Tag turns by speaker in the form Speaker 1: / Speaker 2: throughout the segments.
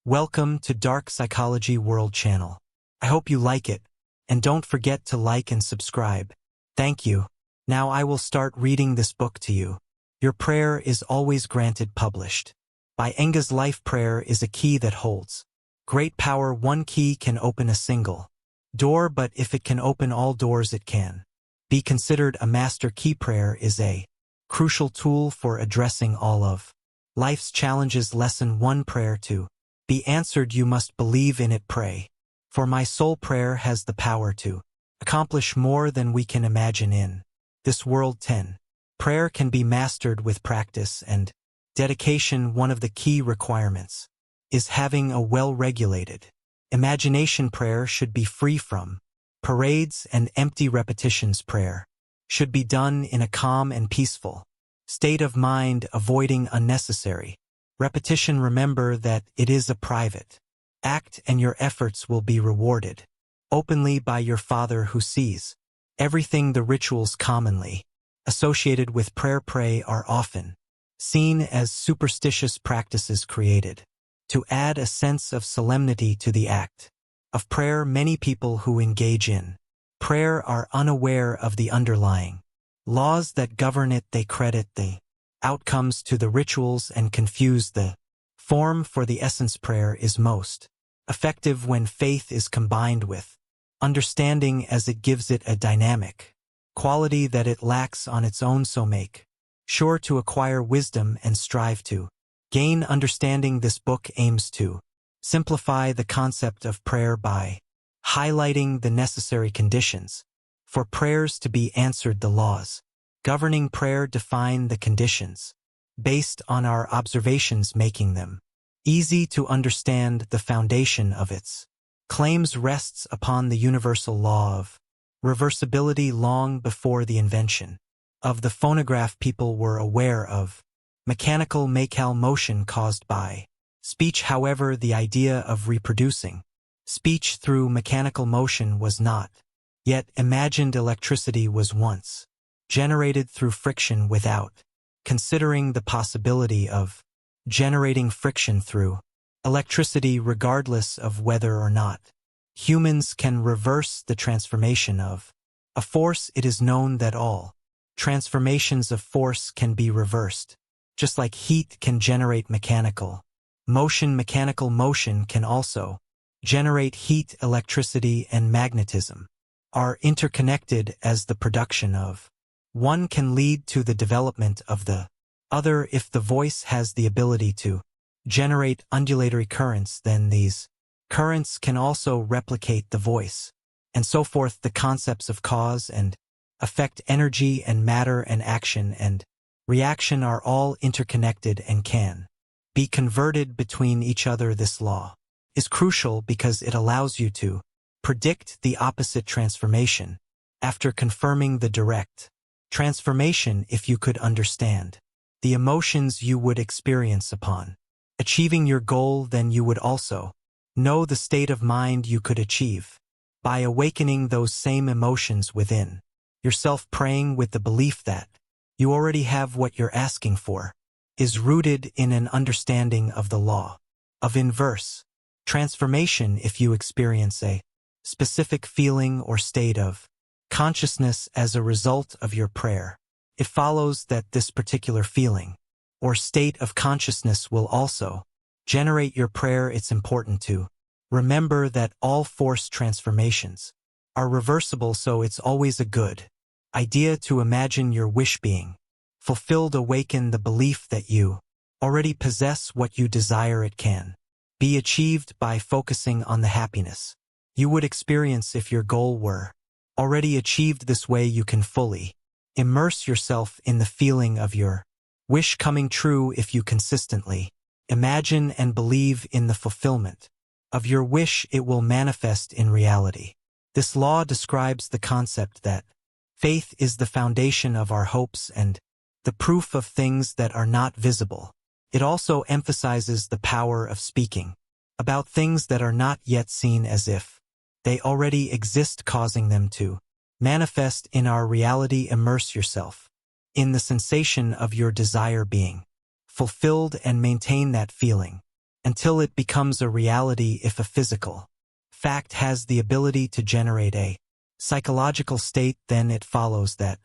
Speaker 1: Welcome to Dark Psychology World Channel. I hope you like it, and don't forget to like and subscribe. Thank you. Now I will start reading this book to you. Your Prayer is Always Granted, published by Enga's Life. Prayer is a key that holds great power. One key can open a single door, but if it can open all doors, it can be considered a master key. Prayer is a crucial tool for addressing all of life's challenges. Lesson 1: Prayer to be answered, you must believe in it. Pray for my soul. Prayer has the power to accomplish more than we can imagine in this world. 10. Prayer can be mastered with practice and dedication. One of the key requirements is having a well-regulated imagination. Prayer should be free from parades and empty repetitions. Prayer should be done in a calm and peaceful state of mind, avoiding unnecessary repetition. Remember that it is a private act, and your efforts will be rewarded openly by your Father who sees everything. The rituals commonly associated with prayer are often seen as superstitious practices created to add a sense of solemnity to the act of prayer. Many people who engage in prayer are unaware of the underlying laws that govern it. They credit the outcomes to the rituals and confuse the form for the essence. Prayer is most effective when faith is combined with understanding, as it gives it a dynamic quality that it lacks on its own. So make sure to acquire wisdom and strive to gain understanding. This book aims to simplify the concept of prayer by highlighting the necessary conditions for prayers to be answered. The laws governing prayer define the conditions based on our observations, making them easy to understand. The foundation of its claims rests upon the universal law of reversibility. Long before the invention of the phonograph, people were aware of mechanical motion caused by speech. However, the idea of reproducing speech through mechanical motion was not yet imagined. Electricity was once generated through friction without considering the possibility of generating friction through electricity. Regardless of whether or not humans can reverse the transformation of a force, it is known that all transformations of force can be reversed. Just like heat can generate mechanical motion can also generate heat. Electricity and magnetism are interconnected, as the production of one can lead to the development of the other. If the voice has the ability to generate undulatory currents, then these currents can also replicate the voice, and so forth. The concepts of cause and effect, energy and matter, and action and reaction are all interconnected and can be converted between each other. This law is crucial because it allows you to predict the opposite transformation after confirming the direct transformation. If you could understand the emotions you would experience upon achieving your goal, then you would also know the state of mind you could achieve by awakening those same emotions within yourself. Praying with the belief that you already have what you're asking for is rooted in an understanding of the law of inverse transformation. If you experience a specific feeling or state of consciousness as a result of your prayer, it follows that this particular feeling or state of consciousness will also generate your prayer. It's important to remember that all force transformations are reversible, so it's always a good idea to imagine your wish being fulfilled. Awaken the belief that you already possess what you desire. It can be achieved by focusing on the happiness you would experience if your goal were already achieved. This way you can fully immerse yourself in the feeling of your wish coming true. If you consistently imagine and believe in the fulfillment of your wish, it will manifest in reality. This law describes the concept that faith is the foundation of our hopes and the proof of things that are not visible. It also emphasizes the power of speaking about things that are not yet seen as if they already exist, causing them to manifest in our reality. Immerse yourself in the sensation of your desire being fulfilled and maintain that feeling until it becomes a reality. If a physical fact has the ability to generate a psychological state, then it follows that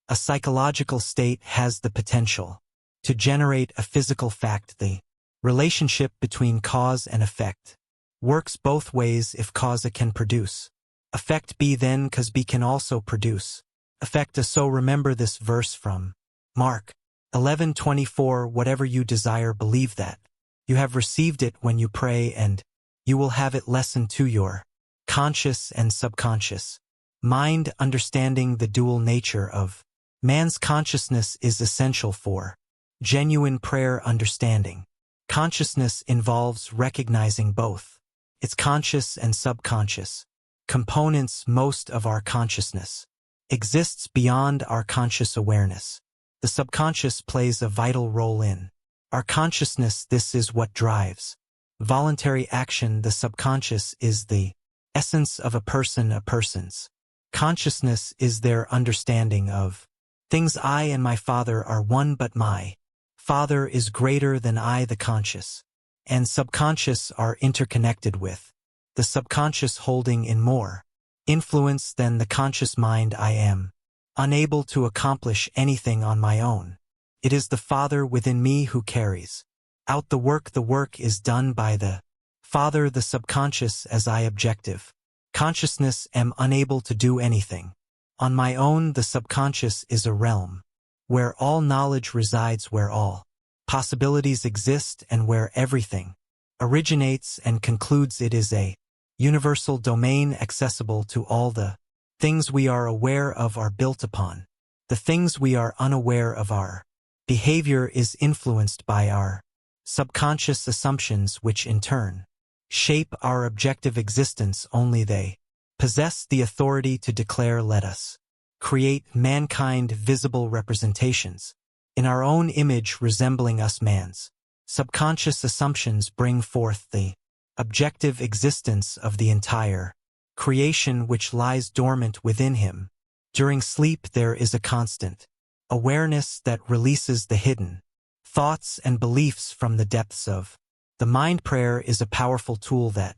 Speaker 1: a psychological state has the potential to generate a physical fact. The relationship between cause and effect works both ways. If cause A can produce effect B, then cause B can also produce effect A. So remember this verse from Mark 11:24, whatever you desire, believe that you have received it when you pray, and you will have it. Lesson to your conscious and subconscious mind. Understanding the dual nature of man's consciousness is essential for genuine prayer. Understanding consciousness involves recognizing both its conscious and subconscious components. Most of our consciousness exists beyond our conscious awareness. The subconscious plays a vital role in our consciousness. This is what drives voluntary action. The subconscious is the essence of a person. A person's consciousness is their understanding of things. I and my Father are one, but my Father is greater than I. The conscious and subconscious are interconnected, with the subconscious holding in more influence than the conscious mind. I am unable to accomplish anything on my own. It is the Father within me who carries out the work. The work is done by the Father. The subconscious as I objective consciousness am unable to do anything on my own. The subconscious is a realm where all knowledge resides, where all possibilities exist, and where everything originates and concludes. It is a universal domain accessible to all. The things we are aware of are built upon the things we are unaware of. Our behavior is influenced by our subconscious assumptions, which in turn shape our objective existence. Only they possess the authority to declare, let us create mankind visible representations in our own image resembling us. Man's subconscious assumptions bring forth the objective existence of the entire creation, which lies dormant within him. During sleep there is a constant awareness that releases the hidden thoughts and beliefs from the depths of the mind. Prayer is a powerful tool that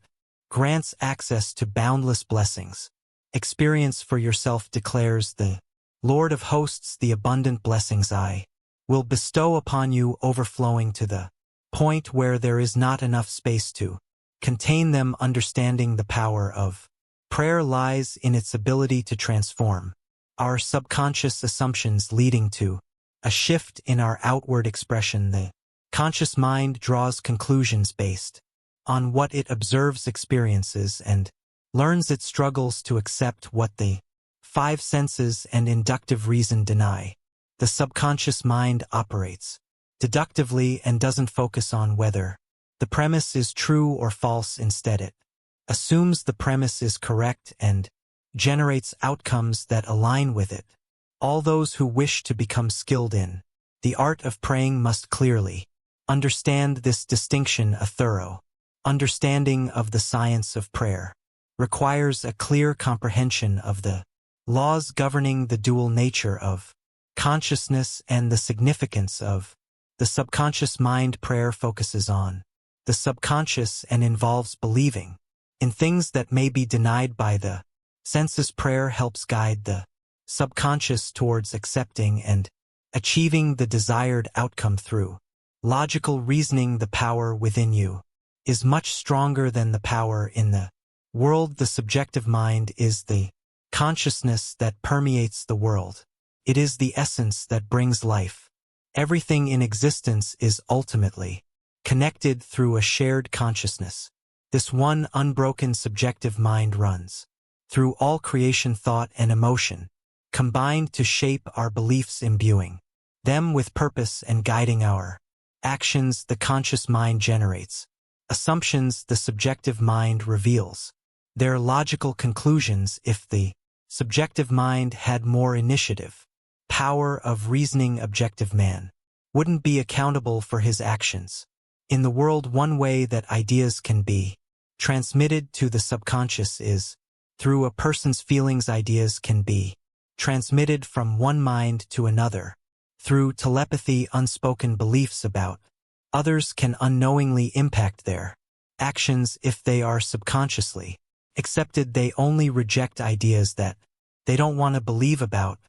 Speaker 1: grants access to boundless blessings. Experience for yourself declares the Lord of hosts, the abundant blessings I will bestow upon you, overflowing to the point where there is not enough space to contain them. Understanding the power of prayer lies in its ability to transform our subconscious assumptions, leading to a shift in our outward expression. The conscious mind draws conclusions based on what it observes, experiences, and learns. It struggles to accept what the five senses and inductive reason deny. The subconscious mind operates deductively and doesn't focus on whether the premise is true or false. Instead, it assumes the premise is correct and generates outcomes that align with it. All those who wish to become skilled in the art of praying must clearly understand this distinction. A thorough understanding of the science of prayer requires a clear comprehension of the laws governing the dual nature of consciousness and the significance of the subconscious mind. Prayer focuses on the subconscious and involves believing in things that may be denied by the senses. Prayer helps guide the subconscious towards accepting and achieving the desired outcome through logical reasoning. The power within you is much stronger than the power in the world. The subjective mind is the consciousness that permeates the world. It is the essence that brings life. Everything in existence is ultimately connected through a shared consciousness. This one unbroken subjective mind runs through all creation, thought, and emotion, combined to shape our beliefs, imbuing them with purpose and guiding our actions. The conscious mind generates assumptions. The subjective mind reveals their logical conclusions. If the subjective mind had more initiative, power of reasoning, objective man wouldn't be accountable for his actions. In the world, one way that ideas can be transmitted to the subconscious is through a person's feelings. Ideas can be transmitted from one mind to another through telepathy. Unspoken beliefs about Others can unknowingly impact their actions if they are subconsciously accepted. They only reject ideas that they don't want to believe about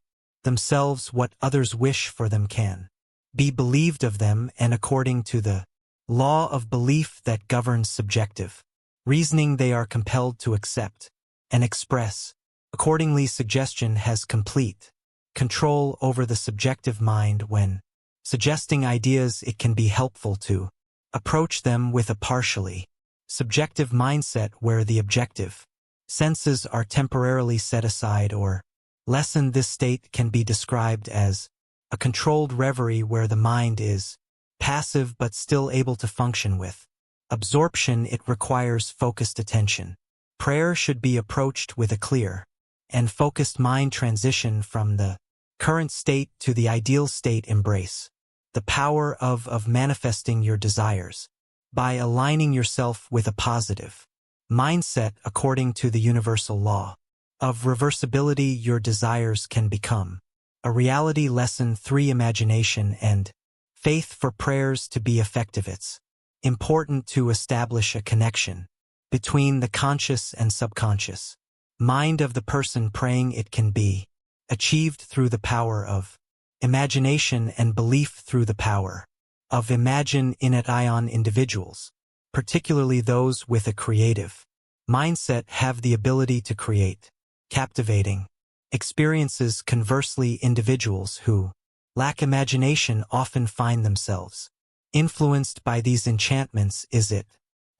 Speaker 1: themselves. What others wish for them can be believed of them, and according to the law of belief that governs subjective reasoning, they are compelled to accept and express. Accordingly, suggestion has complete control over the subjective mind. When suggesting ideas, it can be helpful to approach them with a partially subjective mindset where the objective senses are temporarily set aside or lessened. This state can be described as a controlled reverie where the mind is passive but still able to function with absorption. It requires focused attention. Prayer should be approached with a clear and focused mind. Transition from the current state to the ideal state. Embrace the power of manifesting your desires by aligning yourself with a positive mindset. According to the universal law of reversibility, your desires can become a reality. Lesson 3: Imagination and faith. For prayers to be effective, it's important to establish a connection between the conscious and subconscious mind of the person praying. It can be achieved through the power of imagination and belief. Through the power of imagine in it, individuals, particularly those with a creative mindset, have the ability to create captivating experiences. Conversely, individuals who lack imagination often find themselves influenced by these enchantments. Is it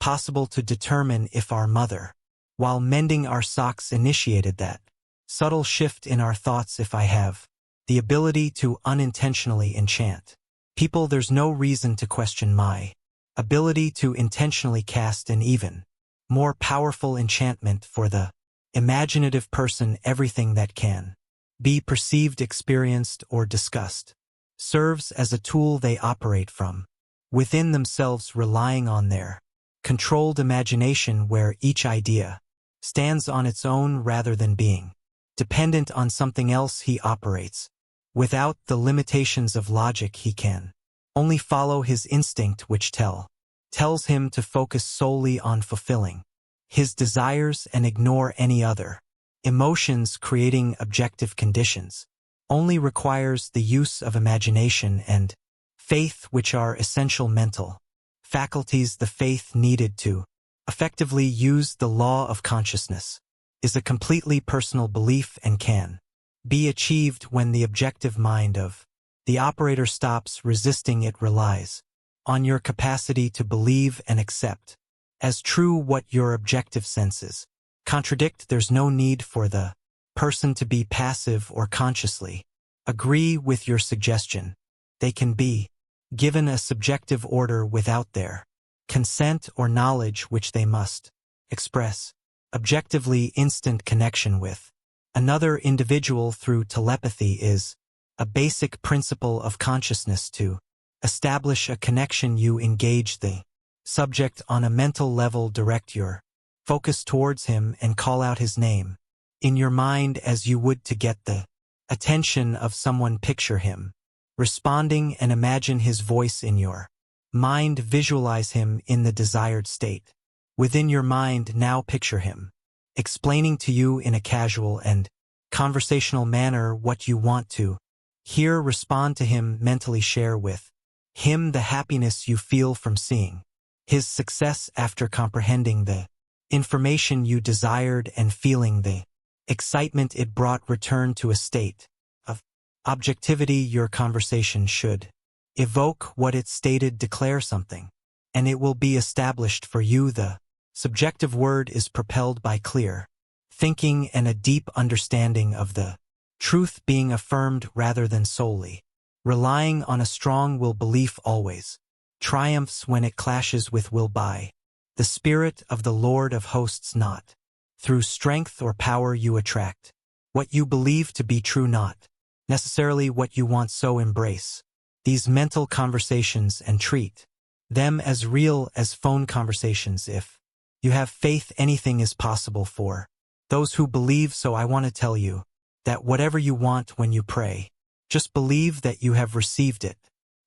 Speaker 1: possible to determine if our mother, while mending our socks, initiated that subtle shift in our thoughts? If I have the ability to unintentionally enchant people, there's no reason to question my ability to intentionally cast an even more powerful enchantment for the imaginative person. Everything that can be perceived, experienced, or discussed serves as a tool they operate from within themselves, relying on their controlled imagination, where each idea stands on its own rather than being dependent on something else. He operates without the limitations of logic. He can only follow his instinct, which tells him to focus solely on fulfilling his desires and ignore any other emotions. Creating objective conditions only requires the use of imagination and faith, which are essential mental faculties. The faith needed to effectively use the law of consciousness is a completely personal belief and can be achieved when the objective mind of the operator stops resisting. It relies on your capacity to believe and accept as true what your objective senses contradict. There's no need for the person to be passive or consciously agree with your suggestion. They can be given a subjective order without their consent or knowledge, which they must express objectively. Instant connection with another individual through telepathy is a basic principle of consciousness. To establish a connection, you engage the subject on a mental level, direct your focus towards him, and call out his name in your mind as you would to get the attention of someone. Picture him responding and imagine his voice in your mind. Visualize him in the desired state within your mind. Now picture him explaining to you in a casual and conversational manner what you want to hear. Respond to him mentally. Share with him the happiness you feel from seeing his success after comprehending the information you desired and feeling the excitement it brought. Return to a state of objectivity. Your conversation should evoke what it stated. Declare something, and it will be established for you. The subjective word is propelled by clear thinking and a deep understanding of the truth being affirmed rather than solely relying on a strong will. Belief always triumphs when it clashes with will. By the Spirit of the Lord of hosts, not through strength or power, you attract what you believe to be true, not necessarily what you want. So embrace these mental conversations and treat them as real as phone conversations. If you have faith, anything is possible for those who believe. So I want to tell you that whatever you want when you pray, just believe that you have received it.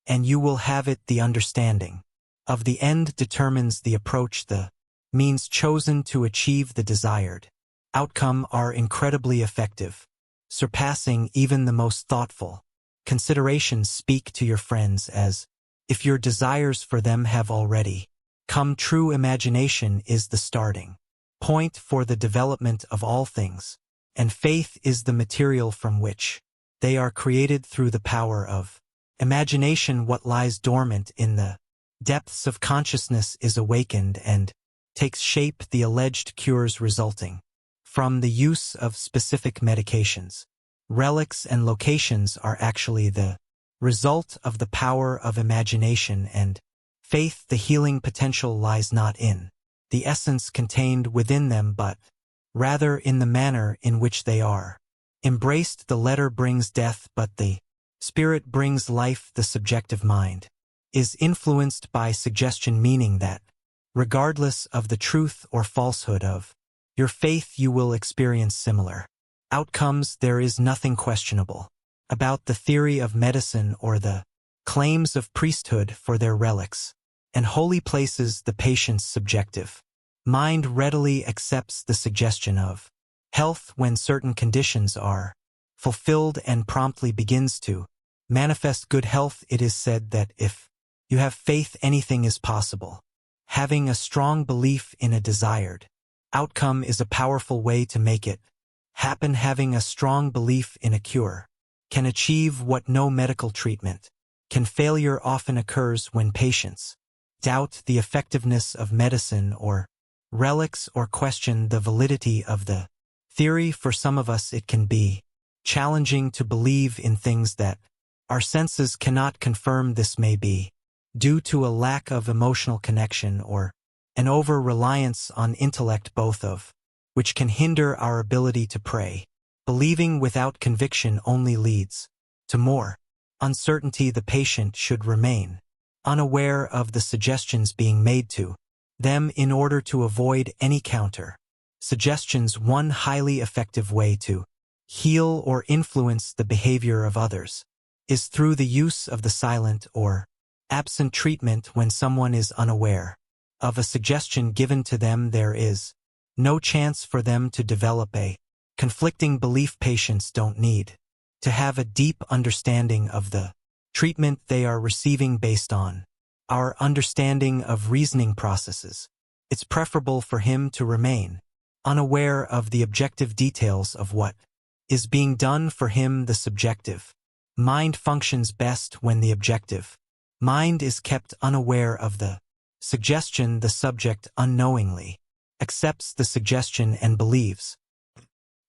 Speaker 1: and you will have it. The understanding of the end determines the approach. The means chosen to achieve the desired outcome are incredibly effective, surpassing even the most thoughtful considerations. Speak to your friends as if your desires for them have already come true. Imagination is the starting point for the development of all things, and faith is the material from which they are created. Through the power of imagination, what lies dormant in the depths of consciousness is awakened and takes shape. The alleged cures resulting from the use of specific medications, relics, and locations are actually the result of the power of imagination and faith. The healing potential lies not in the essence contained within them, but rather in the manner in which they are embraced. The letter brings death, but the spirit brings life. The subjective mind is influenced by suggestion, meaning that regardless of the truth or falsehood of your faith, you will experience similar outcomes. There is nothing questionable about the theory of medicine or the claims of priesthood for their relics and holy places. The patient's subjective mind readily accepts the suggestion of health when certain conditions are fulfilled and promptly begins to manifest good health. It is said that if you have faith, anything is possible. Having a strong belief in a desired outcome is a powerful way to make it happen. Having a strong belief in a cure can achieve what no medical treatment can. Failure often occurs when patients doubt the effectiveness of medicine or relics or question the validity of the theory. For some of us, it can be challenging to believe in things that our senses cannot confirm. This may be due to a lack of emotional connection or an over-reliance on intellect, both of which can hinder our ability to pray. Believing without conviction only leads to more uncertainty. The patient should remain unaware of the suggestions being made to them in order to avoid any counter suggestions. One highly effective way to heal or influence the behavior of others is through the use of the silent or absent treatment. When someone is unaware of a suggestion given to them, there is no chance for them to develop a conflicting belief. Patients don't need to have a deep understanding of the treatment they are receiving based on our understanding of reasoning processes. It's preferable for him to remain unaware of the objective details of what is being done for him. The subjective mind functions best when the objective mind is kept unaware of the suggestion. The subject unknowingly accepts the suggestion and believes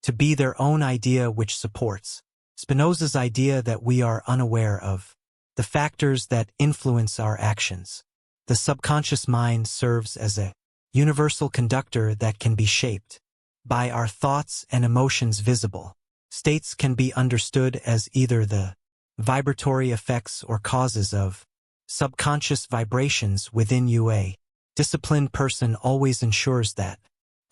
Speaker 1: to be their own idea, which supports Spinoza's idea that we are unaware of the factors that influence our actions. The subconscious mind serves as a universal conductor that can be shaped by our thoughts and emotions. Visible states can be understood as either the vibratory effects or causes of subconscious vibrations within you. A disciplined person always ensures that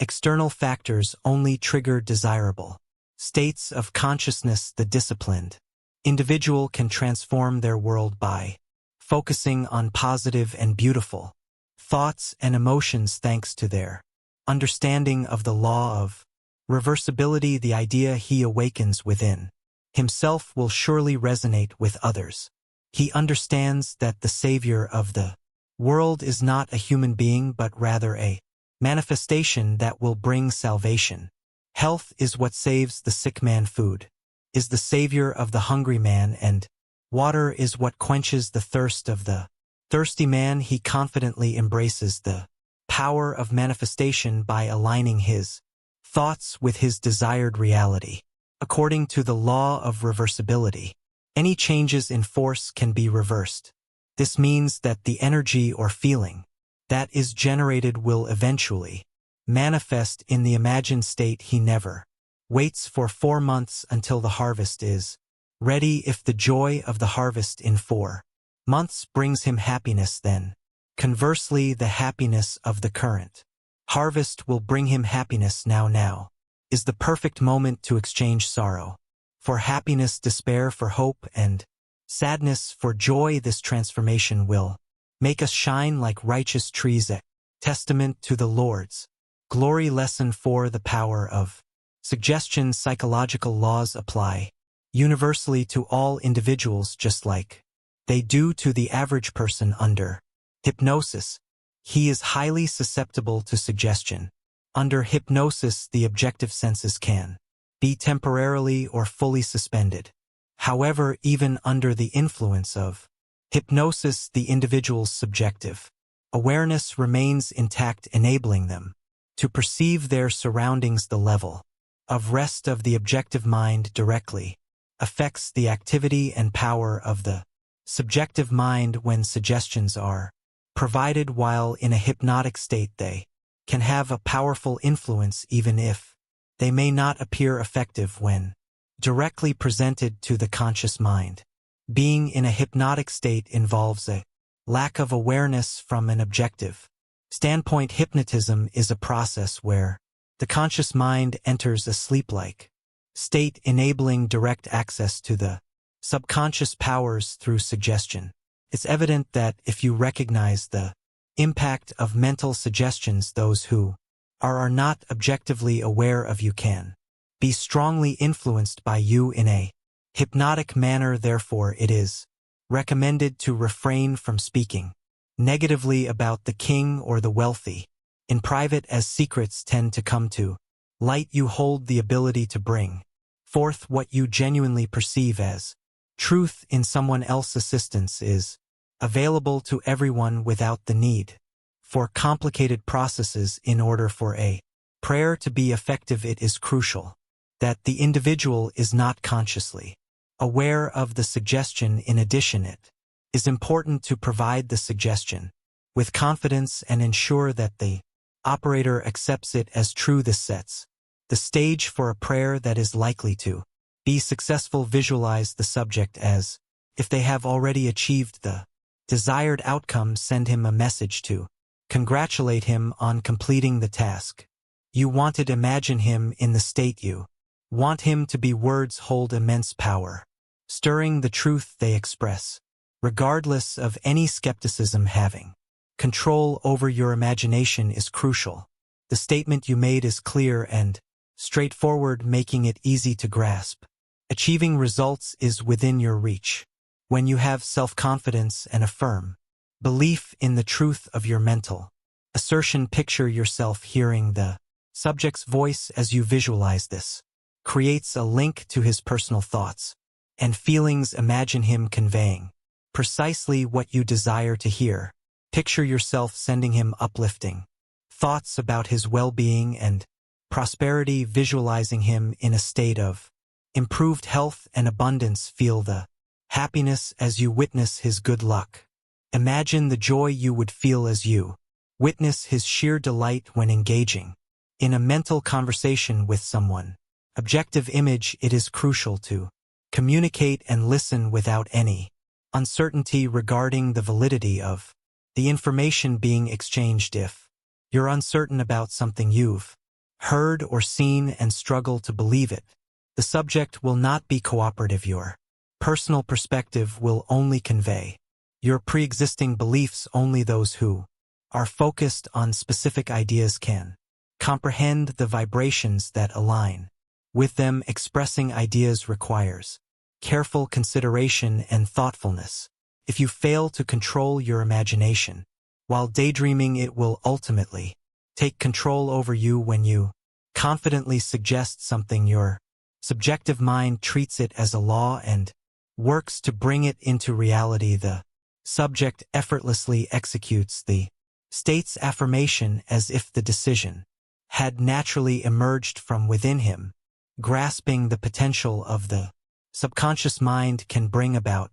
Speaker 1: external factors only trigger desirable states of consciousness. The disciplined individual can transform their world by focusing on positive and beautiful thoughts and emotions thanks to their understanding of the law of reversibility. The idea he awakens within himself will surely resonate with others. He understands that the savior of the world is not a human being but rather a manifestation that will bring salvation. Health is what saves the sick man. Food is the savior of the hungry man, and water is what quenches the thirst of the thirsty man. He confidently embraces the power of manifestation by aligning his thoughts with his desired reality. According to the law of reversibility, any changes in force can be reversed. This means that the energy or feeling that is generated will eventually manifest in the imagined state. He never waits for 4 months until the harvest is ready. If the joy of the harvest in 4 months brings him happiness, then conversely the happiness of the current harvest will bring him happiness now. Now is the perfect moment to exchange sorrow for happiness, despair for hope, and sadness for joy. This transformation will make us shine like righteous trees, a testament to the Lord's glory. Lesson 4: the power of suggestion. Psychological laws apply universally to all individuals just like they do to the average person under hypnosis. He is highly susceptible to suggestion. Under hypnosis, the objective senses can be temporarily or fully suspended. However, even under the influence of hypnosis, the individual's subjective awareness remains intact, enabling them to perceive their surroundings. The level of rest of the objective mind directly affects the activity and power of the subjective mind. When suggestions are provided while in a hypnotic state, they can have a powerful influence even if they may not appear effective when directly presented to the conscious mind. Being in a hypnotic state involves a lack of awareness from an objective standpoint. Hypnotism is a process where the conscious mind enters a sleep-like state, enabling direct access to the subconscious powers through suggestion. It's evident that if you recognize the impact of mental suggestions, those who are not objectively aware of you can be strongly influenced by you in a hypnotic manner. Therefore, it is recommended to refrain from speaking negatively about the king or the wealthy in private, as secrets tend to come to light. You hold the ability to bring forth what you genuinely perceive as truth in someone else's. Assistance is available to everyone without the need for complicated processes. In order for a prayer to be effective, it is crucial that the individual is not consciously aware of the suggestion. In addition, it is important to provide the suggestion with confidence and ensure that the operator accepts it as true. This sets the stage for a prayer that is likely to be successful. Visualize the subject as if they have already achieved the desired outcome. Send him a message to congratulate him on completing the task you wanted. Imagine him in the state you want him to be. Words hold immense power, stirring the truth they express, regardless of any skepticism. Having control over your imagination is crucial. The statement you made is clear and straightforward, making it easy to grasp. Achieving results is within your reach when you have self-confidence and a firm belief in the truth of your mental assertion. Picture yourself hearing the subject's voice. As you visualize, this creates a link to his personal thoughts and feelings. Imagine him conveying precisely what you desire to hear. Picture yourself sending him uplifting thoughts about his well-being and prosperity, visualizing him in a state of improved health and abundance. Feel the happiness as you witness his good luck. Imagine the joy you would feel as you witness his sheer delight when engaging in a mental conversation with someone. Objective image. It is crucial to communicate and listen without any uncertainty regarding the validity of the information being exchanged. If you're uncertain about something you've heard or seen and struggle to believe it, the subject will not be cooperative. Your personal perspective will only convey your pre-existing beliefs. Only those who are focused on specific ideas can comprehend the vibrations that align with them. Expressing ideas requires careful consideration and thoughtfulness. If you fail to control your imagination while daydreaming, it will ultimately take control over you. When you confidently suggest something, your subjective mind treats it as a law and works to bring it into reality. The subject effortlessly executes the state's affirmation as if the decision had naturally emerged from within him. Grasping the potential of the subconscious mind can bring about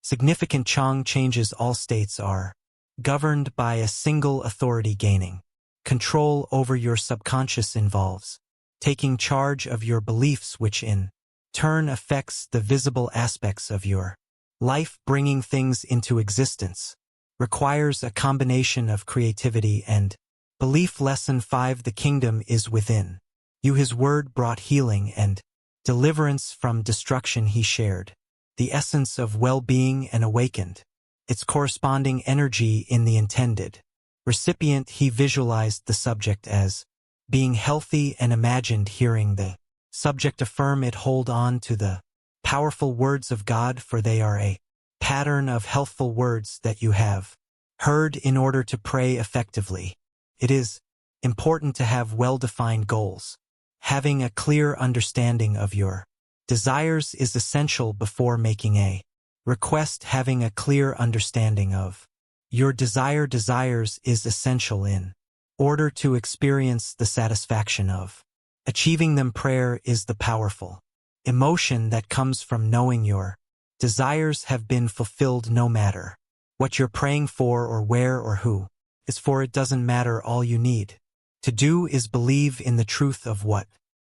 Speaker 1: significant changes. All states are governed by a single authority. Gaining control over your subconscious involves taking charge of your beliefs, which in turn affects the visible aspects of your life. Bringing things into existence requires a combination of creativity and belief. Lesson 5: the kingdom is within you. His word brought healing and deliverance from destruction. He shared the essence of well-being and awakened, its corresponding energy in the intended recipient. He visualized the subject as being healthy and imagined hearing the subject affirm it. Hold on to the powerful words of God, for they are a pattern of healthful words that you have heard. In order to pray effectively, it is important to have well-defined goals. Having a clear understanding of your desires is essential before making a request. Having a clear understanding of your desires is essential in order to experience the satisfaction of achieving them. Prayer is the powerful emotion that comes from knowing your desires have been fulfilled. No matter what you're praying for or where or who is for, it doesn't matter. All you need to do is believe in the truth of what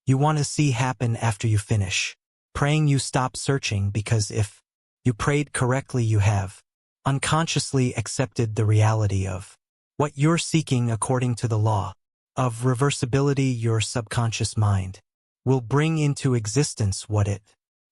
Speaker 1: you want to see happen. After you finish praying, you stop searching, because if you prayed correctly, you have unconsciously accepted the reality of what you're seeking. According to the law of reversibility, your subconscious mind will bring into existence what it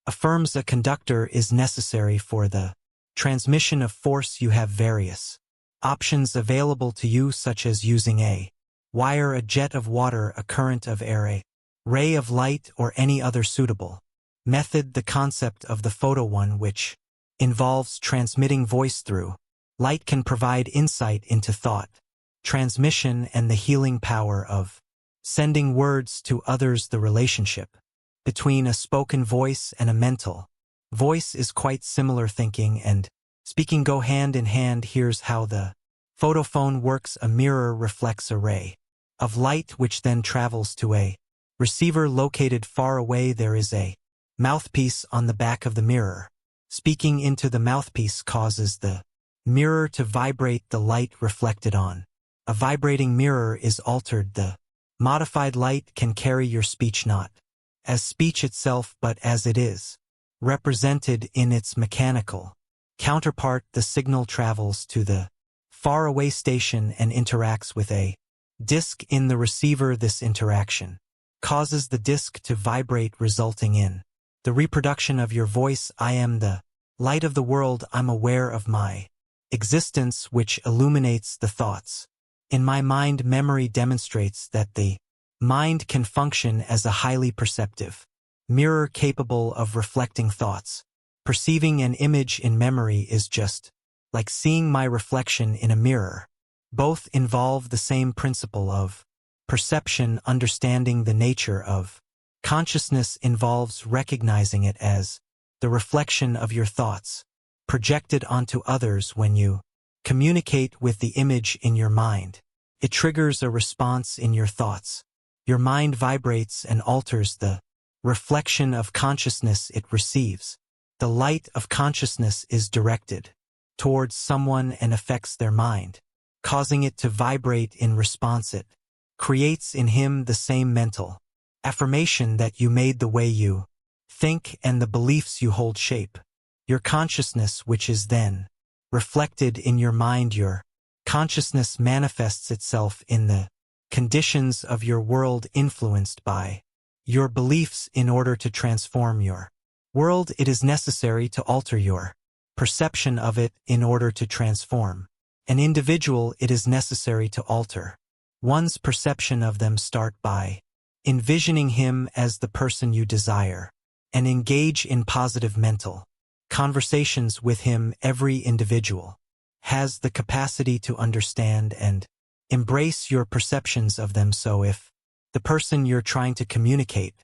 Speaker 1: affirms. A conductor is necessary for the transmission of force. You have various options available to you, such as using a wire, a jet of water, a current of air, a ray of light, or any other suitable method. The concept of the photo one, which involves transmitting voice through light, can provide insight into thought transmission and the healing power of sending words to others. The relationship between a spoken voice and a mental voice is quite similar. Thinking and speaking go hand in hand. Here's how the photophone works. A mirror reflects a ray of light, which then travels to a receiver located far away. There is a mouthpiece on the back of the mirror. Speaking into the mouthpiece causes the mirror to vibrate. The light reflected on a vibrating mirror is altered. The modified light can carry your speech not as speech itself, but as it is represented in its mechanical counterpart. The signal travels to the faraway station and interacts with a disc in the receiver. This interaction causes the disc to vibrate, resulting in the reproduction of your voice. I am the light of the world. I'm aware of my existence, which illuminates the thoughts in my mind. Memory demonstrates that the mind can function as a highly perceptive mirror capable of reflecting thoughts. Perceiving an image in memory is just like seeing my reflection in a mirror. Both involve the same principle of perception. Understanding the nature of consciousness involves recognizing it as the reflection of your thoughts projected onto others. When you communicate with the image in your mind, it triggers a response in your thoughts. Your mind vibrates and alters the reflection of consciousness it receives. The light of consciousness is directed towards someone and affects their mind, causing it to vibrate in response. It creates in him the same mental affirmation that you made. The way you think and the beliefs you hold shape your consciousness, which is then reflected in your mind. Your consciousness manifests itself in the conditions of your world, influenced by your beliefs. In order to transform your world, it is necessary to alter your perception of it. In order to transform an individual, it is necessary to alter one's perception of them. Start by envisioning him as the person you desire and engage in positive mental conversations with him. Every individual has the capacity to understand and embrace your perceptions of them. So if the person you're trying to communicate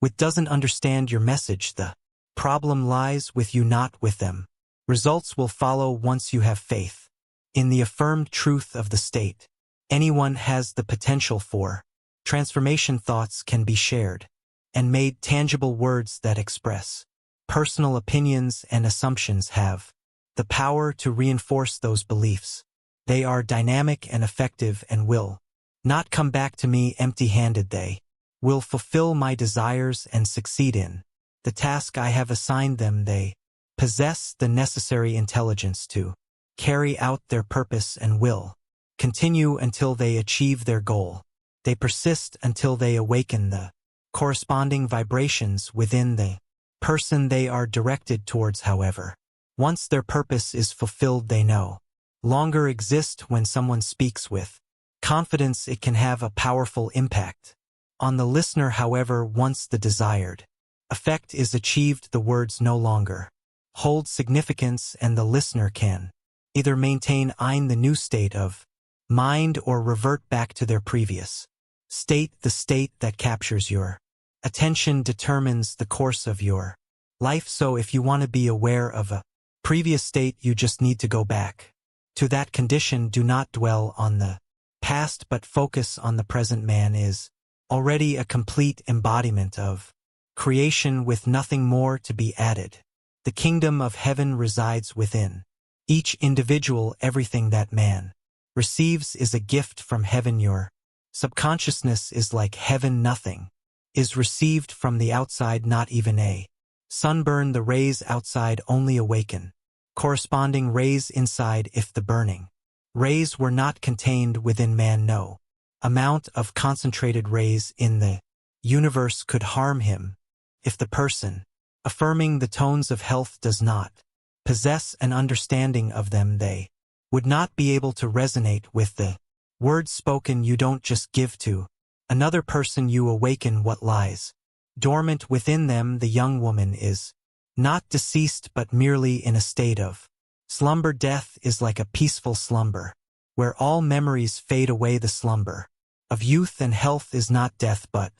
Speaker 1: with doesn't understand your message, the problem lies with you, not with them. Results will follow once you have faith in the affirmed truth of the state. Anyone has the potential for transformation. Thoughts can be shared and made tangible. Words that express personal opinions and assumptions have the power to reinforce those beliefs. They are dynamic and effective and will not come back to me empty-handed. They will fulfill my desires and succeed in the task I have assigned them. They possess the necessary intelligence to carry out their purpose and will continue until they achieve their goal. They persist until they awaken the corresponding vibrations within the person they are directed towards, however. Once their purpose is fulfilled, they no longer exist. When someone speaks with confidence, it can have a powerful impact on the listener. However, once the desired effect is achieved, the words no longer hold significance, and the listener can either maintain the new state of mind or revert back to their previous state. The state that captures your attention determines the course of your life. So if you want to be aware of a previous state, you just need to go back to that condition. Do not dwell on the past, but focus on the present. Man is already a complete embodiment of creation with nothing more to be added. The kingdom of heaven resides within each individual. Everything that man receives is a gift from heaven. Your subconsciousness is like heaven. Nothing is received from the outside, not even a sunburn. The rays outside only awaken corresponding rays inside. If the burning rays were not contained within man, no amount of concentrated rays in the universe could harm him. If the person affirming the tones of health does not possess an understanding of them, they would not be able to resonate with the words spoken. You don't just give to another person, you awaken what lies dormant within them. The young woman is not deceased, but merely in a state of slumber. Death is like a peaceful slumber, where all memories fade away. The slumber of youth and health is not death, but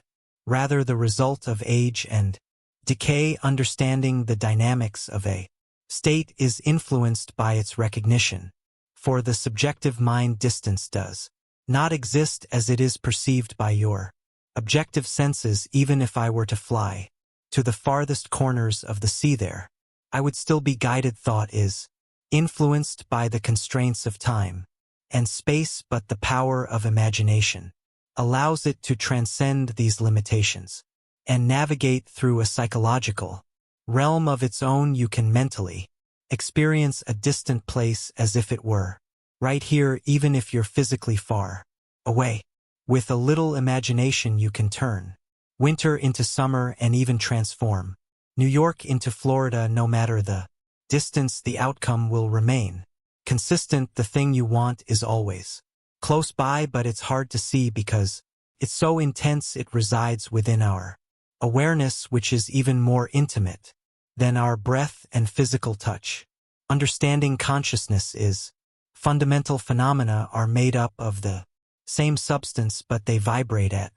Speaker 1: rather the result of age and decay. Understanding the dynamics of a state is influenced by its recognition. For the subjective mind, distance does not exist as it is perceived by your objective senses. Even if I were to fly to the farthest corners of the sea, there I would still be guided. Thought is influenced by the constraints of time and space, but the power of imagination allows it to transcend these limitations and navigate through a psychological realm of its own. You can mentally experience a distant place as if it were right here, even if you're physically far away. With a little imagination, you can turn winter into summer and even transform New York into Florida. No matter the distance, the outcome will remain consistent. The thing you want is always close by, but it's hard to see because it's so intense. It resides within our awareness, which is even more intimate than our breath and physical touch. Understanding consciousness is fundamental. Phenomena are made up of the same substance, but they vibrate at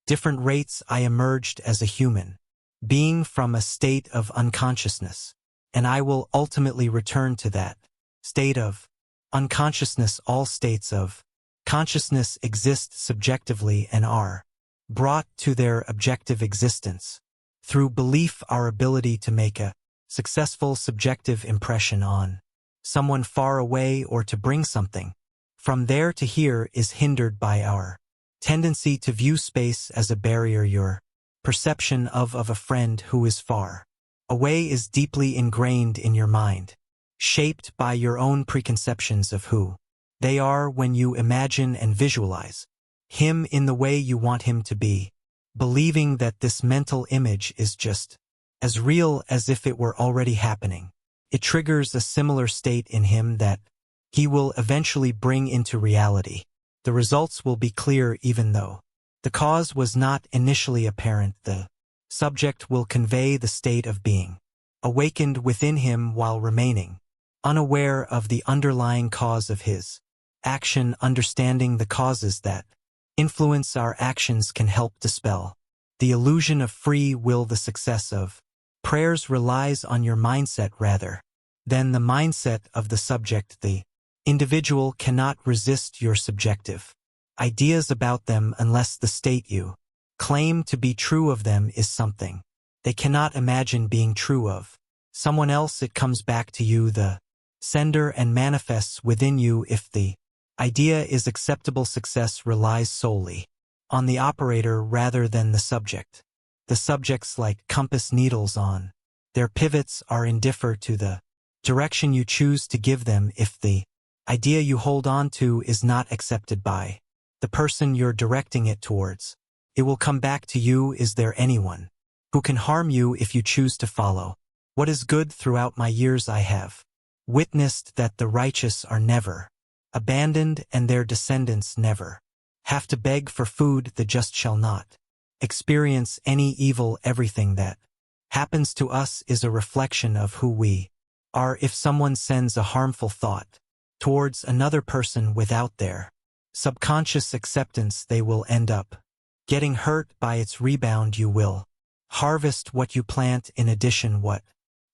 Speaker 1: different rates. I emerged as a human being from a state of unconsciousness, and I will ultimately return to that state of unconsciousness. All states of consciousness exist subjectively and are brought to their objective existence through belief. Our ability to make a successful subjective impression on someone far away or to bring something from there to here is hindered by our tendency to view space as a barrier. Your perception of a friend who is far away is deeply ingrained in your mind, shaped by your own preconceptions of who they are. When you imagine and visualize him in the way you want him to be, believing that this mental image is just as real as if it were already happening, it triggers a similar state in him that he will eventually bring into reality. The results will be clear even though the cause was not initially apparent. The subject will convey the state of being awakened within him while remaining unaware of the underlying cause of his action. Understanding the causes that influence our actions can help dispel the illusion of free will. The success of prayers relies on your mindset rather than the mindset of the subject. The individual cannot resist your subjective ideas about them unless the state you claim to be true of them is something they cannot imagine being true of someone else. It comes back to you, the sender, and manifests within you if the idea is acceptable. Success relies solely on the operator rather than the subject. The subjects, like compass needles on their pivots, are indifferent to the direction you choose to give them. If the idea you hold on to is not accepted by the person you're directing it towards, it will come back to you. Is there anyone who can harm you if you choose to follow. What is good throughout my years I have witnessed that the righteous are never abandoned and their descendants never have to beg for food. The just shall not experience any evil. Everything that happens to us is a reflection of who we are. If someone sends a harmful thought towards another person without their subconscious acceptance, they will end up getting hurt by its rebound. You will harvest what you plant. In addition, what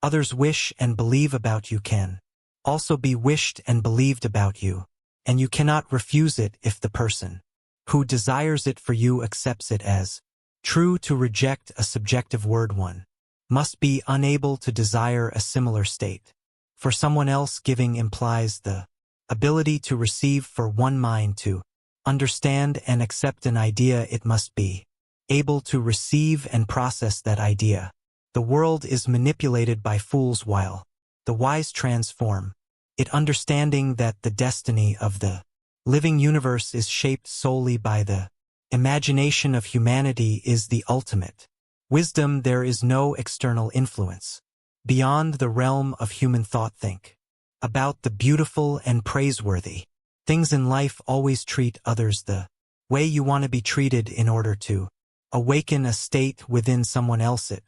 Speaker 1: others wish and believe about you can also be wished and believed about you, and you cannot refuse it if the person who desires it for you accepts it as true. To reject a subjective word, one must be unable to desire a similar state for someone else. Giving implies the ability to receive. For one mind to understand and accept an idea, it must be able to receive and process that idea. The world is manipulated by fools while the wise transform it, understanding that the destiny of the living universe is shaped solely by the imagination of humanity is the ultimate wisdom. There is no external influence beyond the realm of human thought. Think about the beautiful and praiseworthy things in life. Always treat others the way you want to be treated. In order to awaken a state within someone else, it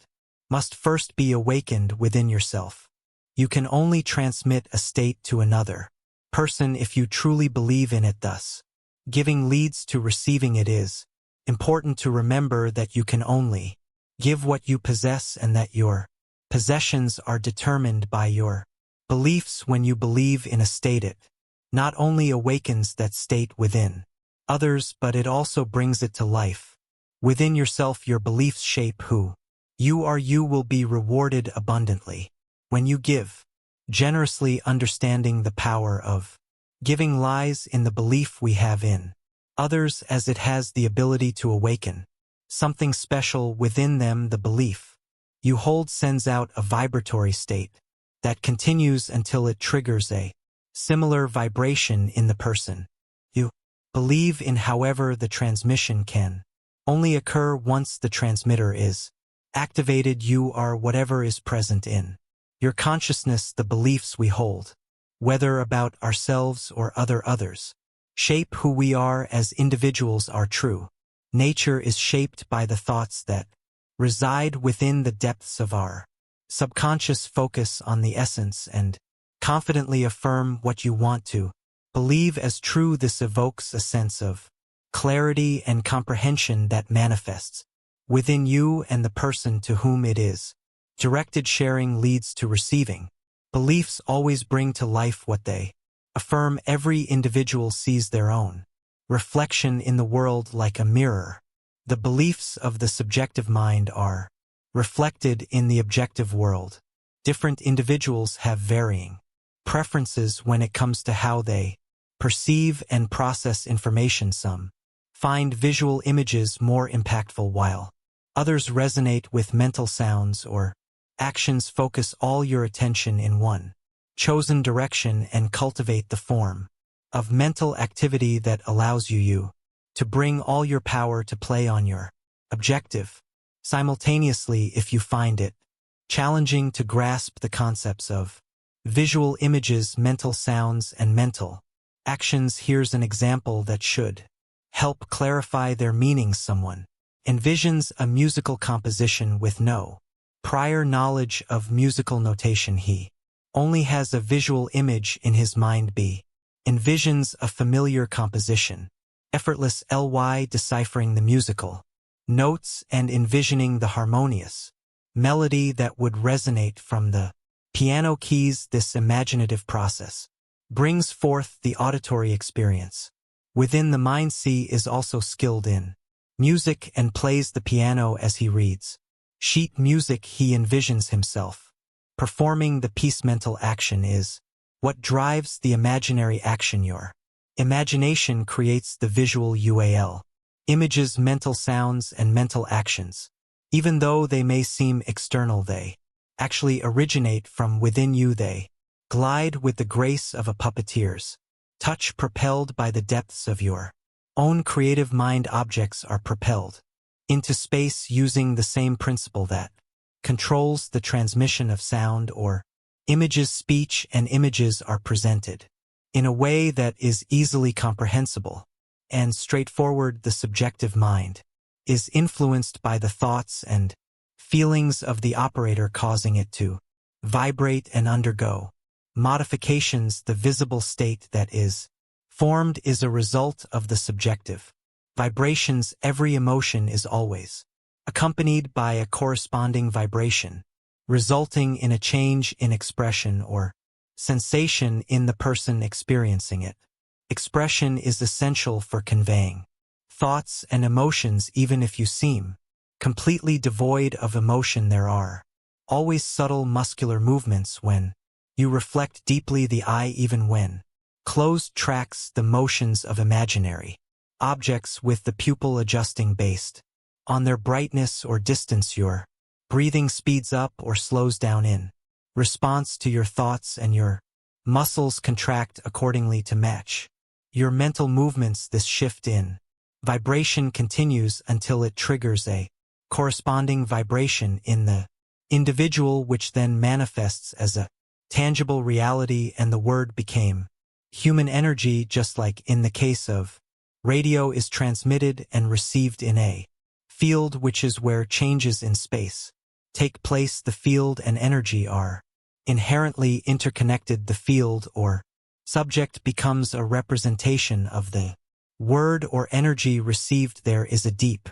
Speaker 1: must first be awakened within yourself. You can only transmit a state to another person if you truly believe in it. Thus, giving leads to receiving. It is important to remember that you can only give what you possess and that your possessions are determined by your beliefs. When you believe in a state, it not only awakens that state within others, but it also brings it to life within yourself. Your beliefs shape who you are. You will be rewarded abundantly when you give generously. Understanding the power of giving lies in the belief we have in others, as it has the ability to awaken something special within them. The belief you hold sends out a vibratory state that continues until it triggers a similar vibration in the person you believe in. However, the transmission can only occur once the transmitter is activated. You are whatever is present in your consciousness. The beliefs we hold, whether about ourselves or others, shape who we are as individuals. Our true nature is shaped by the thoughts that reside within the depths of our subconscious. Focus on the essence and confidently affirm what you want to believe as true. This evokes a sense of clarity and comprehension that manifests within you and the person to whom it is directed. Sharing leads to receiving. Beliefs always bring to life what they affirm. Every individual sees their own reflection in the world like a mirror. The beliefs of the subjective mind are reflected in the objective world. Different individuals have varying preferences when it comes to how they perceive and process information. Some find visual images more impactful, while others resonate with mental sounds or actions. Focus all your attention in one chosen direction and cultivate the form of mental activity that allows you to bring all your power to play on your objective. Simultaneously, if you find it challenging to grasp the concepts of visual images, mental sounds, and mental actions, here's an example that should help clarify their meaning. Someone envisions a musical composition with no prior knowledge of musical notation. He only has a visual image in his mind. B envisions a familiar composition, effortless deciphering the musical notes and envisioning the harmonious melody that would resonate from the piano keys. This imaginative process brings forth the auditory experience within the mind. C is also skilled in music and plays the piano as he reads sheet music. He envisions himself performing the piece. Mental action is what drives the imaginary action. Your imagination creates the visual images, mental sounds, and mental actions. Even though they may seem external, they actually originate from within you. They glide with the grace of a puppeteer's touch, propelled by the depths of your own creative mind. Objects are propelled into space using the same principle that controls the transmission of sound or images. Speech and images are presented in a way that is easily comprehensible and straightforward. The subjective mind is influenced by the thoughts and feelings of the operator, causing it to vibrate and undergo modifications. The visible state that is formed is a result of the subjective vibrations. Every emotion is always accompanied by a corresponding vibration, resulting in a change in expression or sensation in the person experiencing it. Expression is essential for conveying thoughts and emotions. Even if you seem completely devoid of emotion, there are always subtle muscular movements when you reflect deeply. The eye, even when closed, tracks the motions of imaginary objects, with the pupil adjusting based on their brightness or distance. Your breathing speeds up or slows down in response to your thoughts, and your muscles contract accordingly to match your mental movements. This shift in vibration continues until it triggers a corresponding vibration in the individual, which then manifests as a tangible reality, and the word became human energy. Just like in the case of radio, is transmitted and received in a field, which is where changes in space take place. The field and energy are inherently interconnected. The field or subject becomes a representation of the word or energy received. There is a deep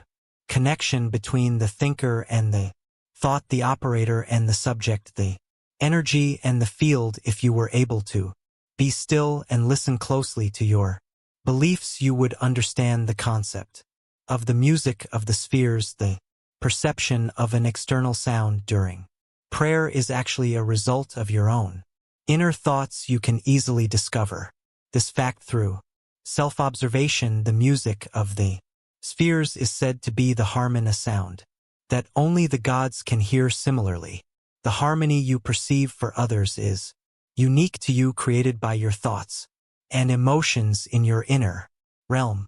Speaker 1: connection between the thinker and the thought, the operator and the subject, the energy and the field. If you were able to be still and listen closely to your beliefs, you would understand the concept of the music of the spheres. The perception of an external sound during prayer is actually a result of your own inner thoughts. You can easily discover this fact through self-observation. The music of the spheres is said to be the harmony sound that only the gods can hear. Similarly, the harmony you perceive for others is unique to you, created by your thoughts and emotions in your inner realm.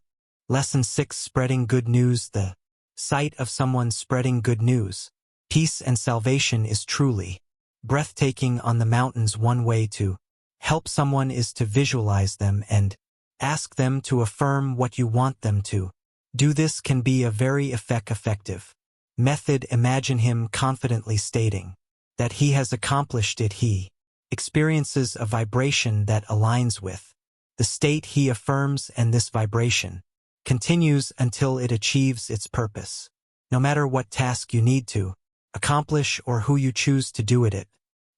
Speaker 1: Lesson 6: Spreading good news. The sight of someone spreading good news, peace and salvation is truly breathtaking. On the mountains, one way to help someone is to visualize them and ask them to affirm what you want them to do. This can be a very effective method. Imagine him confidently stating that he has accomplished it. He experiences a vibration that aligns with the state he affirms, and this vibration continues until it achieves its purpose. No matter what task you need to accomplish or who you choose to do it, it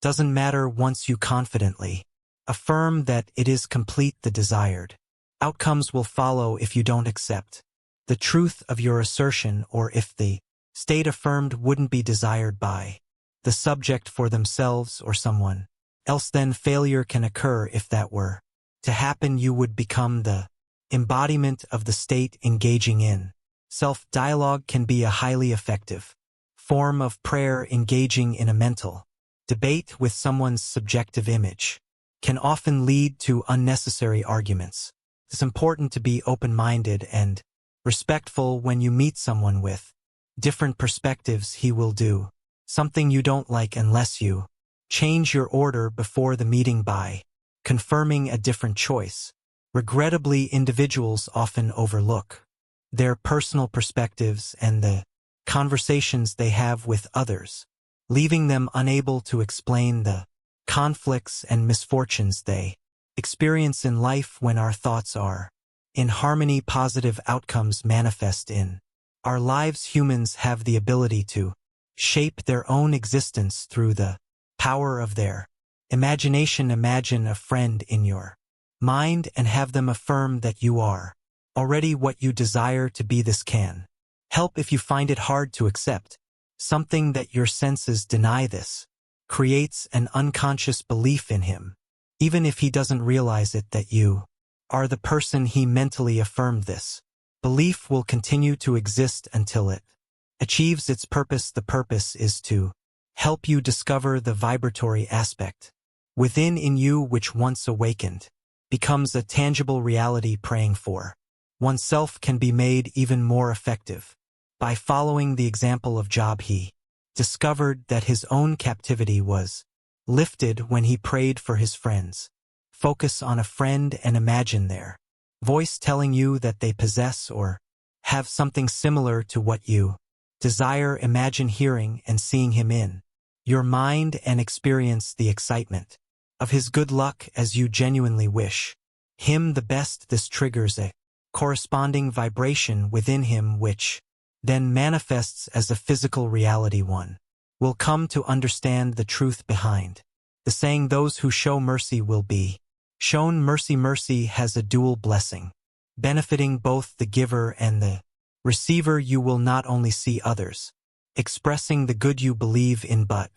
Speaker 1: doesn't matter. Once you confidently affirm that it is complete, the desired outcomes will follow. If you don't accept the truth of your assertion, or if the state affirmed wouldn't be desired by the subject for themselves or someone else, then failure can occur. If that were to happen, you would become the embodiment of the state. Engaging in self-dialogue can be a highly effective form of prayer. Engaging in a mental debate with someone's subjective image can often lead to unnecessary arguments. It's important to be open-minded and respectful. When you meet someone with different perspectives, he will do something you don't like unless you change your order before the meeting by confirming a different choice. Regrettably, individuals often overlook their personal perspectives and the conversations they have with others, leaving them unable to explain the conflicts and misfortunes they experience in life. When our thoughts are in harmony, positive outcomes manifest in our lives. Humans have the ability to shape their own existence through the power of their imagination. Imagine a friend in your mind and have them affirm that you are already what you desire to be. This can help if you find it hard to accept something that your senses deny. This creates an unconscious belief in him, even if he doesn't realize it, that you are the person he mentally affirmed. This belief will continue to exist until it achieves its purpose. The purpose is to help you discover the vibratory aspect within in you, which once awakened becomes a tangible reality. Praying for oneself can be made even more effective By following the example of Job, he discovered that his own captivity was lifted when he prayed for his friends. Focus on a friend and imagine their voice telling you that they possess or have something similar to what you desire. Imagine hearing and seeing him in your mind and experience the excitement of his good luck as you genuinely wish him the best. This triggers a corresponding vibration within him which then manifests as a physical reality. One will come to understand the truth behind the saying, those who show mercy will be shown mercy. Mercy has a dual blessing, benefiting both the giver and the receiver. You will not only see others expressing the good you believe in, but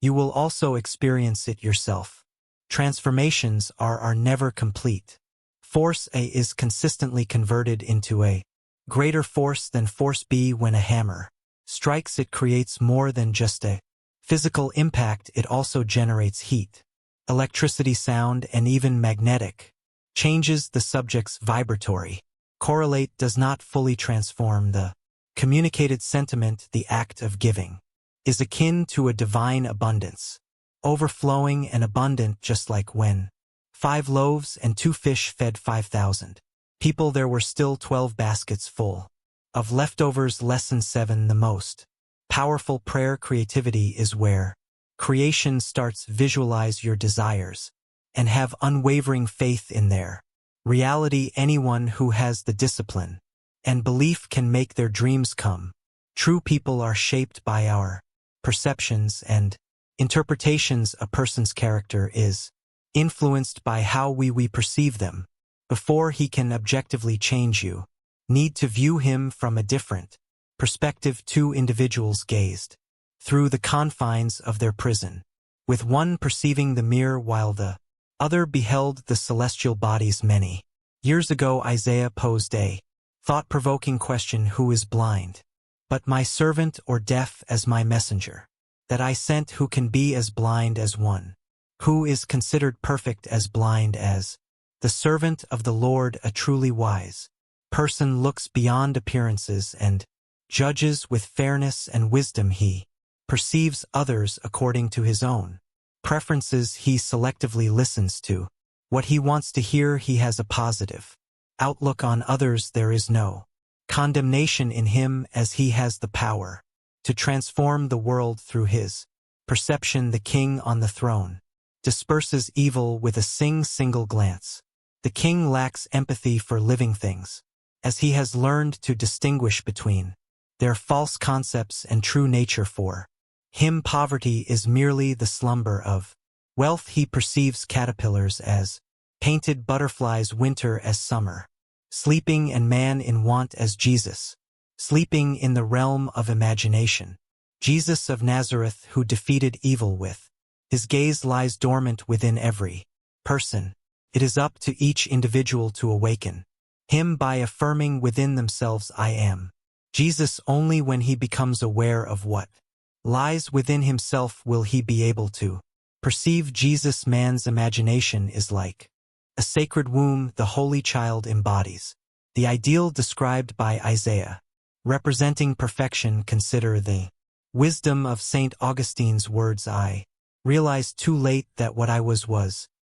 Speaker 1: you will also experience it yourself. Transformations are never complete. Force A is consistently converted into a greater force than force B. When a hammer strikes, it creates more than just a physical impact. It also generates heat, electricity, sound, and even magnetic changes. The subject's vibratory correlate does not fully transform the communicated sentiment. The act of giving is akin to a divine abundance, overflowing and abundant, just like when 5 loaves and 2 fish fed 5,000 people. There were still 12 baskets full of leftovers. Lesson 7. The most powerful prayer creativity is where creation starts. Visualize your desires and have unwavering faith in their reality. Anyone who has the discipline and belief can make their dreams come true. People are shaped by our perceptions and interpretations. A person's character is influenced by how we perceive them. Before he can objectively change, you need to view him from a different perspective. 2 individuals gazed through the confines of their prison, with one perceiving the mirror while the other beheld the celestial bodies. Many years ago, Isaiah posed a thought-provoking question: who is blind but my servant, or deaf as my messenger that I sent? Who can be as blind as one who is considered perfect, as blind as the servant of the Lord? A truly wise person looks beyond appearances and judges with fairness and wisdom. He perceives others according to his own preferences. He selectively listens to what he wants to hear. He has a positive outlook on others. There is no condemnation in him, as he has the power to transform the world through his perception. The king on the throne disperses evil with a single glance. The king lacks empathy for living things, as he has learned to distinguish between their false concepts and true nature. For him, poverty is merely the slumber of wealth. He perceives caterpillars as painted butterflies, winter as summer, sleeping, and man in want as Jesus, sleeping in the realm of imagination. Jesus of Nazareth, who defeated evil with his gaze, lies dormant within every person. It is up to each individual to awaken him by affirming within themselves, I am Jesus. Only when he becomes aware of what lies within himself will he be able to perceive Jesus. Man's imagination is like a sacred womb. The Holy Child embodies the ideal described by Isaiah, representing perfection. Consider the wisdom of St. Augustine's words: I realized too late that what I was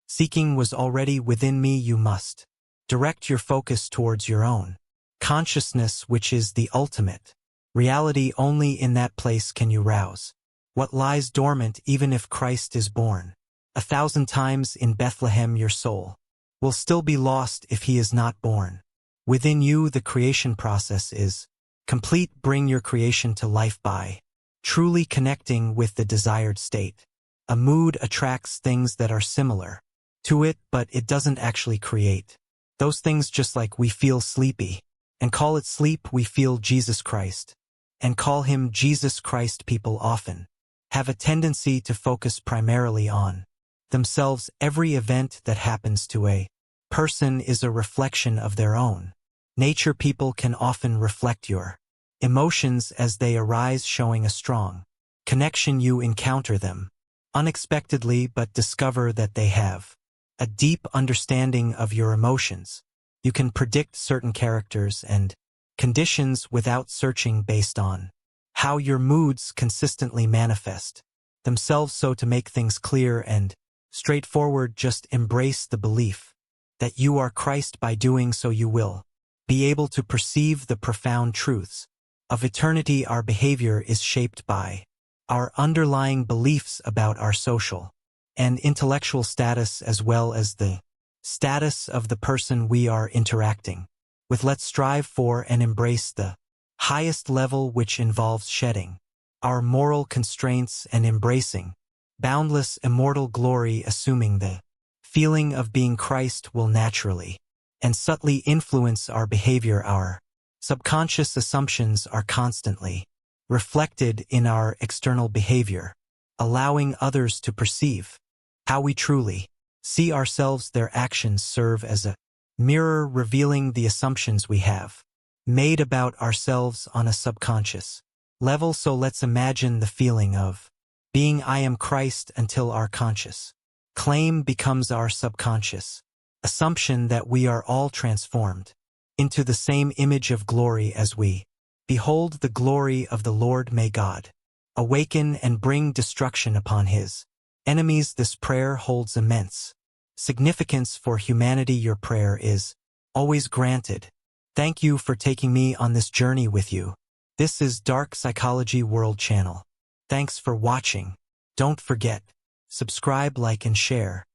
Speaker 1: seeking was already within me. You must direct your focus towards your own consciousness, which is the ultimate reality. Only in that place can you rouse what lies dormant. Even if Christ is born 1,000 times in Bethlehem, your soul will still be lost if he is not born within you. The creation process is complete. Bring your creation to life by truly connecting with the desired state. A mood attracts things that are similar to it, but it doesn't actually create those things. Just like we feel sleepy and call it sleep, we feel Jesus Christ and call him Jesus Christ. People often have a tendency to focus primarily on themselves. Every event that happens to a person is a reflection of their own nature. People can often reflect your emotions as they arise, showing a strong connection. You encounter them unexpectedly, but discover that they have a deep understanding of your emotions. You can predict certain characters and conditions without searching based on how your moods consistently manifest themselves. So to make things clear and straightforward, just embrace the belief that you are Christ. By doing so, you will be able to perceive the profound truths of eternity. Our behavior is shaped by our underlying beliefs about our social and intellectual status, as well as the status of the person we are interacting with. Let's strive for and embrace the highest level, which involves shedding our moral constraints and embracing boundless immortal glory. Assuming the feeling of being Christ will naturally and subtly influence our behavior. Our subconscious assumptions are constantly reflected in our external behavior, allowing others to perceive how we truly see ourselves. Their actions serve as a mirror, revealing the assumptions we have made about ourselves on a subconscious level. So let's imagine the feeling of being I am Christ until our conscious claim becomes our subconscious assumption that we are all transformed into the same image of glory as we behold the glory of the Lord. May God awaken and bring destruction upon his enemies. This prayer holds immense significance for humanity. Your prayer is always granted. Thank you for taking me on this journey with you. This is Dark Psychology World Channel. Thanks for watching. Don't forget, subscribe, like, and share.